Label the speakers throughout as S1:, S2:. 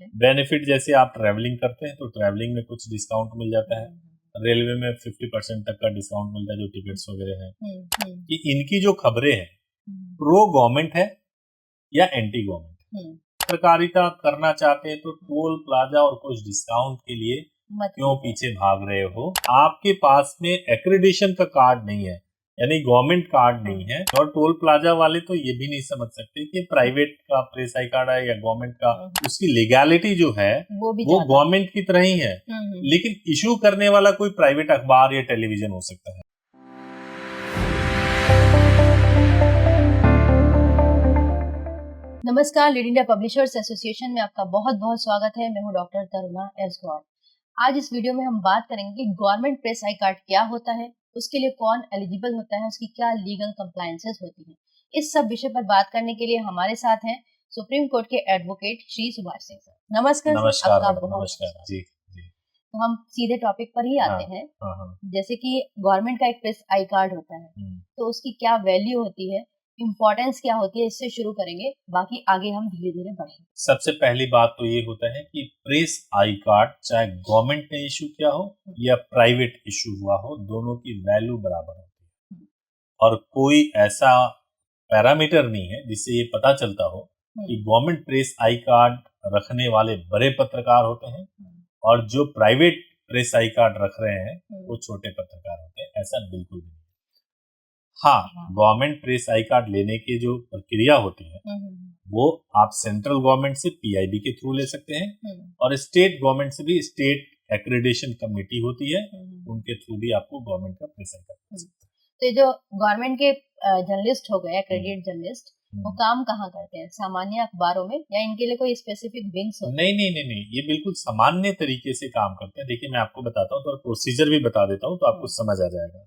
S1: Benefit जैसे आप travelling करते हैं तो ट्रैवलिंग में कुछ डिस्काउंट मिल जाता है, रेलवे में 50% तक का डिस्काउंट मिलता है जो टिकट्स वगैरह हैं। कि इनकी जो खबरें हैं प्रो गवर्नमेंट है या एंटी गवर्नमेंट। पत्रकारिता करना चाहते हैं तो टोल प्लाजा और कुछ डिस्काउंट के लिए क्यों पीछे भाग रहे हो? आपके पास में एक्रेडिशन का कार्ड नहीं है, यानी गवर्नमेंट कार्ड नहीं है, और टोल प्लाजा वाले तो ये भी नहीं समझ सकते कि प्राइवेट का प्रेस आई कार्ड है या गवर्नमेंट का, उसकी लीगैलिटी जो है वो गवर्नमेंट की तरह ही है, लेकिन इशू करने वाला कोई प्राइवेट अखबार या टेलीविजन हो सकता है।
S2: नमस्कार, लीड इंडिया पब्लिशर्स एसोसिएशन में आपका बहुत बहुत स्वागत है। मैं हूं डॉक्टर तरुणा एस गौड़। आज इस वीडियो में हम बात करेंगे कि गवर्नमेंट प्रेस आई कार्ड क्या होता है, उसके लिए कौन एलिजिबल होता है, उसकी क्या लीगल कंप्लायंसेस होती हैं। इस सब विषय पर बात करने के लिए हमारे साथ हैं सुप्रीम कोर्ट के एडवोकेट श्री सुभाष सिंह सर। नमस्कार सर, आपका बहुत
S1: जी।
S2: तो हम सीधे टॉपिक पर ही आते हैं। जैसे कि गवर्नमेंट का एक प्रेस आई कार्ड होता है, तो उसकी क्या वैल्यू होती है, इम्पोर्टेंस क्या होती है, इससे शुरू करेंगे, बाकी आगे हम धीरे धीरे बढ़ेंगे।
S1: सबसे पहली बात तो ये होता है कि प्रेस आई कार्ड चाहे गवर्नमेंट ने इशू किया हो या प्राइवेट इशू हुआ हो, दोनों की वैल्यू बराबर होती है। और कोई ऐसा पैरामीटर नहीं है जिससे ये पता चलता हो कि गवर्नमेंट प्रेस आई कार्ड रखने वाले बड़े पत्रकार होते हैं और जो प्राइवेट प्रेस आई कार्ड रख रहे हैं वो छोटे पत्रकार होते हैं। ऐसा बिल्कुल नहीं। हाँ, गवर्नमेंट प्रेस आई कार्ड लेने की जो प्रक्रिया होती है वो आप सेंट्रल गवर्नमेंट से पीआईबी के थ्रू ले सकते हैं और स्टेट गवर्नमेंट से भी स्टेट एक्रेडिटेशन कमेटी होती है, उनके थ्रू भी आपको गवर्नमेंट का प्रेस आई कार्ड मिल सकता है।
S2: तो जो गवर्नमेंट के जर्नलिस्ट हो गए, एक्रेडिटेड जर्नलिस्ट, वो काम कहाँ करते हैं? सामान्य अखबारों में या इनके लिए कोई स्पेसिफिक विंग्स होते हैं?
S1: नहीं, ये बिल्कुल सामान्य तरीके से काम करते हैं। देखिए, मैं आपको बताता हूँ तो प्रोसीजर भी बता देता हूँ तो आपको समझ आ जाएगा।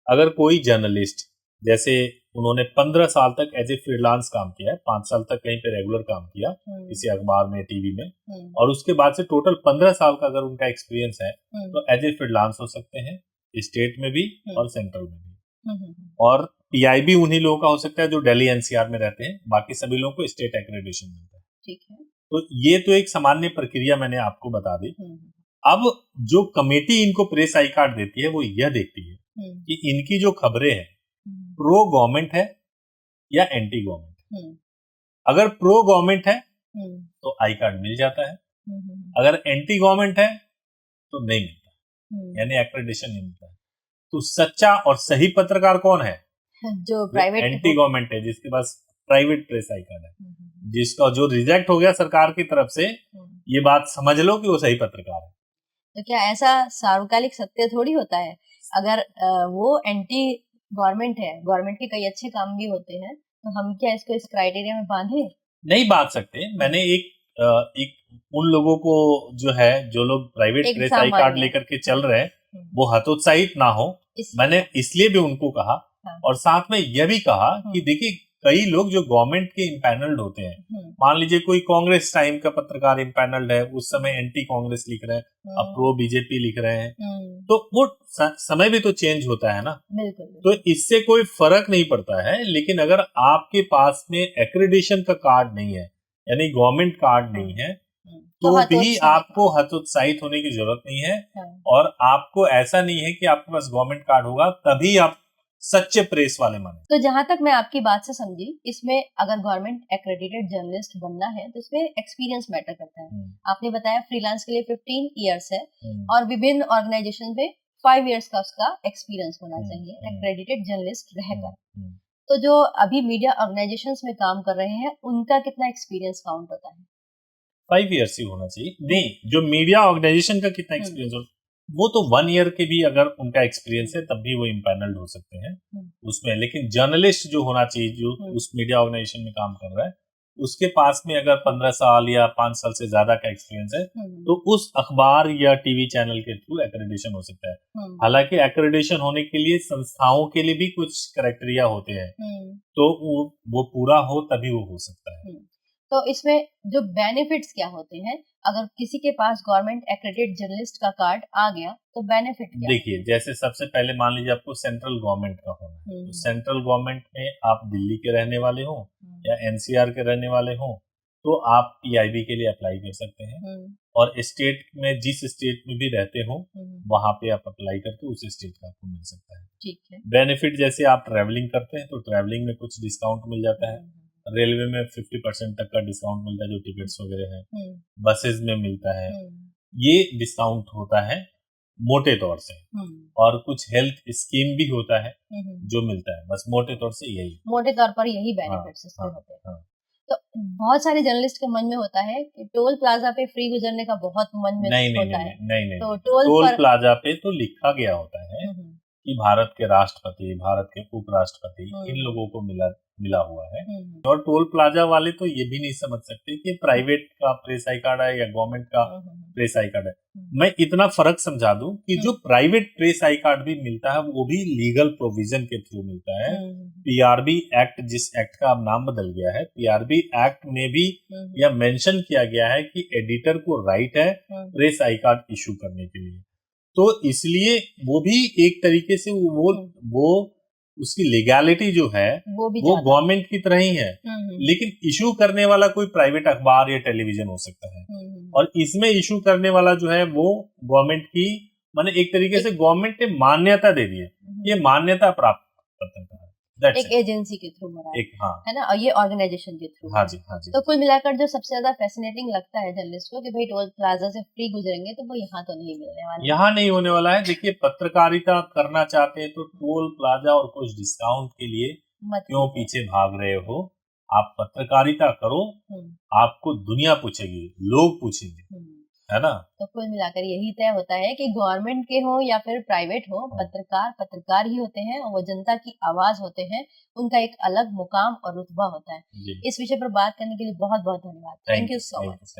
S1: अगर कोई जर्नलिस्ट, जैसे उन्होंने 15 साल तक एज ए फ्रीलांस काम किया है, 5 साल तक कहीं पे रेगुलर काम किया किसी अखबार में, टीवी में, और उसके बाद से टोटल 15 साल का अगर उनका एक्सपीरियंस है तो एज ए फ्रीलांस हो सकते हैं, स्टेट में भी और सेंट्रल में भी। और पीआईबी उन्हीं लोगों का हो सकता है जो दिल्ली एनसीआर में रहते हैं, बाकी सभी लोगों को स्टेट एक्रेडिटेशन मिलता है।
S2: ठीक है।
S1: तो ये तो एक सामान्य प्रक्रिया मैंने आपको बता दी। अब जो कमेटी इनको प्रेस आई कार्ड देती है वो यह देखती है कि इनकी जो खबरें हैं प्रो गवर्नमेंट है या एंटी गवर्नमेंट। अगर प्रो गवर्नमेंट है तो आई कार्ड मिल जाता है, अगर एंटी गवर्नमेंट है तो नहीं मिलता, यानी एक्रेडिटेशन नहीं मिलता है। तो सच्चा और सही पत्रकार कौन है?
S2: जो प्राइवेट
S1: एंटी गवर्नमेंट है, जिसके पास प्राइवेट प्रेस आई कार्ड है, जिसका जो रिजेक्ट हो गया सरकार की तरफ से, ये बात समझ लो कि वो सही पत्रकार है।
S2: तो क्या ऐसा सार्वकालिक सत्य थोड़ी होता है? अगर वो एंटी गवर्नमेंट है, गवर्नमेंट के कई अच्छे काम भी होते हैं, तो हम क्या इसको इस क्राइटेरिया में बांधे?
S1: नहीं बांध सकते। मैंने एक उन लोगों को जो है, जो लोग प्राइवेट प्रेस आई कार्ड लेकर के चल रहे हैं, वो हतोत्साहित ना हो, मैंने इसलिए भी उनको कहा। और साथ में यह भी कहा कि देखिए, कई लोग जो गवर्नमेंट के इम्पैनल्ड होते हैं, मान लीजिए कोई कांग्रेस टाइम का पत्रकार इम्पैनल्ड है, उस समय एंटी कांग्रेस लिख रहे हैं, अब प्रो बीजेपी लिख रहे हैं, तो वो समय भी तो चेंज होता है ना। तो इससे कोई फर्क नहीं पड़ता है। लेकिन अगर आपके पास में एक्रेडिटेशन का कार्ड नहीं है, यानी गवर्नमेंट कार्ड नहीं है, तो भी आपको हतोत्साहित होने की जरूरत नहीं है। और आपको ऐसा नहीं है कि आपके पास गवर्नमेंट कार्ड होगा तभी आप सच्चे प्रेस वाले माने।
S2: तो जहां तक मैं आपकी बात से समझी, इसमें अगर गवर्नमेंट एक्रेडिटेड जर्नलिस्ट बनना है तो इसमें एक्सपीरियंस मैटर करता है। आपने बताया फ्रीलांस के लिए 15 इयर्स है और विभिन्न ऑर्गेनाइजेशन पे 5 इयर्स का उसका एक्सपीरियंस होना चाहिए एक्रेडिटेड जर्नलिस्ट रहकर। तो जो अभी मीडिया ऑर्गेनाइजेशंस में काम कर रहे हैं, उनका कितना एक्सपीरियंस काउंट होता है?
S1: 5 इयर्स ही होना चाहिए। नहीं, जो मीडिया ऑर्गेनाइजेशन का कितना एक्सपीरियंस हो, वो तो 1 ईयर के भी अगर उनका एक्सपीरियंस है तब भी वो इम्पैनल्ड हो सकते हैं उसमें। लेकिन जर्नलिस्ट जो होना चाहिए, जो उस मीडिया ऑर्गेनाइजेशन में काम कर रहा है, उसके पास में अगर 15 साल या 5 साल से ज्यादा का एक्सपीरियंस है तो उस अखबार या टीवी चैनल के थ्रू एक्रेडिटेशन हो सकता है। हालांकि एक्रेडिटेशन होने के लिए संस्थाओं के लिए भी कुछ क्राइटेरिया होते हैं, तो वो पूरा हो तभी वो हो सकता है।
S2: तो इसमें जो बेनिफिट्स क्या होते हैं, अगर किसी के पास गवर्नमेंट एक्रेडिटेड जर्नलिस्ट का कार्ड आ गया तो बेनिफिट क्या?
S1: देखिए, जैसे सबसे पहले मान लीजिए आपको सेंट्रल गवर्नमेंट का होना है, तो सेंट्रल गवर्नमेंट में आप दिल्ली के रहने वाले हो या एनसीआर के रहने वाले हो तो आप पीआईबी के लिए अप्लाई कर सकते हैं, और स्टेट में जिस स्टेट में भी रहते हो वहां पे आप अप्लाई करके उस स्टेट का आपको मिल सकता है।
S2: ठीक है।
S1: बेनिफिट जैसे आप ट्रैवलिंग करते हैं तो ट्रैवलिंग में कुछ डिस्काउंट मिल जाता है, रेलवे में 50% तक का डिस्काउंट मिलता है जो टिकट्स वगैरह है, बसेस में मिलता है, ये डिस्काउंट होता है मोटे तौर से। और कुछ हेल्थ स्कीम भी होता है जो मिलता है, बस मोटे तौर से यही,
S2: मोटे तौर पर यही बेनिफिट्स इसमें होते हैं। तो बहुत सारे जर्नलिस्ट के मन में होता है कि टोल प्लाजा पे फ्री गुजरने का बहुत मन में होता है।
S1: नहीं,
S2: तो
S1: टोल प्लाजा पे तो लिखा गया होता है कि भारत के राष्ट्रपति, भारत के उपराष्ट्रपति, इन लोगों को मिला हुआ है। और टोल प्लाजा वाले तो ये भी नहीं समझ सकते कि प्राइवेट का प्रेस आई कार्ड है या गवर्नमेंट का प्रेस आई कार्ड है। मैं इतना फर्क समझा दूं कि जो प्राइवेट प्रेस आई कार्ड भी मिलता है वो भी लीगल प्रोविजन के थ्रू मिलता है। पीआरबी एक्ट, जिस एक्ट का अब नाम बदल गया है, पीआरबी एक्ट में भी यह मेंशन किया गया है कि एडिटर को राइट है प्रेस आई कार्ड इशू करने के लिए। तो इसलिए वो भी एक तरीके से वो उसकी लीगैलिटी जो है वो गवर्नमेंट की तरह ही है, लेकिन इशू करने वाला कोई प्राइवेट अखबार या टेलीविजन हो सकता है। और इसमें इशू करने वाला जो है वो गवर्नमेंट की, माने एक तरीके से गवर्नमेंट ने मान्यता दे दी है, ये मान्यता प्राप्त पत्रकार है,
S2: एक एजेंसी के थ्रू हो रहा है,
S1: हाँ,
S2: है ना, और ये ऑर्गेनाइजेशन के थ्रू।
S1: हाँ जी।
S2: तो कुल मिलाकर जो सबसे ज्यादा फैसिनेटिंग लगता है जर्नलिस्ट को कि भाई टोल प्लाजा से फ्री गुजरेंगे तो वो यहाँ तो नहीं मिलने वाला,
S1: यहाँ नहीं होने वाला है। देखिए, पत्रकारिता करना चाहते हैं तो टोल प्लाजा और कुछ डिस्काउंट के लिए क्यों पीछे भाग रहे हो? आप पत्रकारिता करो, आपको दुनिया पूछेगी, लोग पूछेंगे, है ना।
S2: तो कुल मिलाकर यही तय होता है कि गवर्नमेंट के हो या फिर प्राइवेट हो, पत्रकार ही होते हैं और वो जनता की आवाज होते हैं, उनका एक अलग मुकाम और रुतबा होता है। इस विषय पर बात करने के लिए बहुत बहुत धन्यवाद। Thank you so much.